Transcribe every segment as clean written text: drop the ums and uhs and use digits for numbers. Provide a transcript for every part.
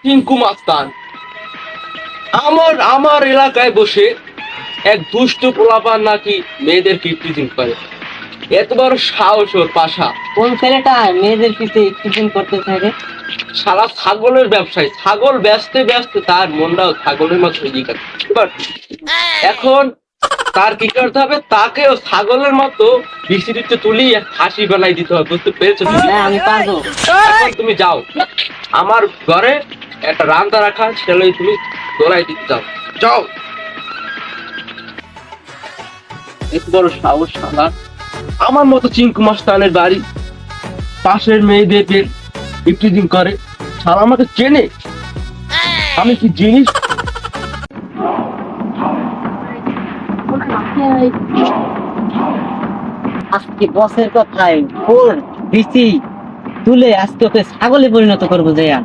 টিঙ্কু মাস্তান আমার আমার এলাকায় বসে এক দুষ্ট পোলাপান নাকি মেয়েদের কিপটিজিং করে। এত বড় সাহস ওর পাশা। কোন ছেলেটা মেয়েদের পিছে টিফিন করতে থাকে? সারা ছাগলের ব্যবসায়, ছাগল ব্যস্তে ব্যস্তে তার মনটাও ছাগলের মতো হয়ে গেছে। এবার এখন তার কি করতে হবে, তাকেও ছাগলের মতো বিসিরিতে তুলি হাসি বানাই দিতে হবে। বুঝতে পেরেছো? হ্যাঁ আমি পারবো। এখন তুমি যাও, আমার ঘরে একটা রান্না রাখা, সেটা তুমি দৌড়াই দিতে যাও। যাও। এত বড় সাহস শালা, আমার মতো চিঙ্কু মাস্তানের বাড়ি পাশের মেয়েদেরকে ইফটিজিং করে। শালা আমাকে চেনে, আমি কি জিনিস। আজকে বসের কথায় ওর বিসি তুলে আজকে ওকে ছাগলে পরিণত করবো যাইয়া।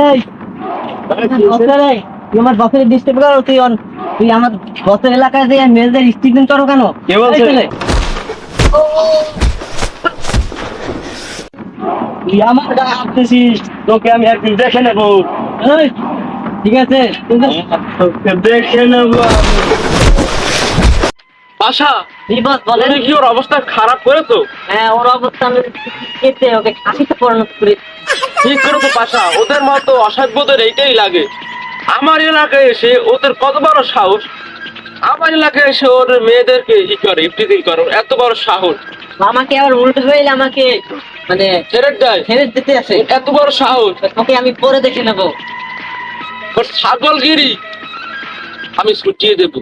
এই, তুই আমার বসের ডিস্টার্ব করো। তুই আমার বসের এলাকায় যে মেয়েদের স্টিফিন করো কেন? কে বলছে? এই ছেলে, তুই আমার গায়ে হাঁটতেছিস, তোকে আমি একদিন দেখে নেবো। এই, ঠিক আছে তোকে দেখে নেবো পাশা। এই বস বলেন। কি ওর অবস্থা খারাপ করেছো? হ্যাঁ ওর অবস্থা আমি কেটে ওকে খাসিতে পরিণত করে। ঠিক করেছো পাশা, ওদের মতো অসভ্যদের এইটাই লাগে। আমার এলাকায় এসে ওদের কত বড় সাহস, আমার এলাকায় এসে ওর মেয়েদেরকে ই করে, ইফটিজিং করে। এত বড় সাহস, আমাকে আবার উল্টো হয়ে আমাকে মানে ছেড়ে দেয়। ছেড়ে দিতে আছে। এত বড় সাহস, তোকে আমি পরে দেখে নেবো। ওর ছাগলগিরি আমি ছুটিয়ে দেবো।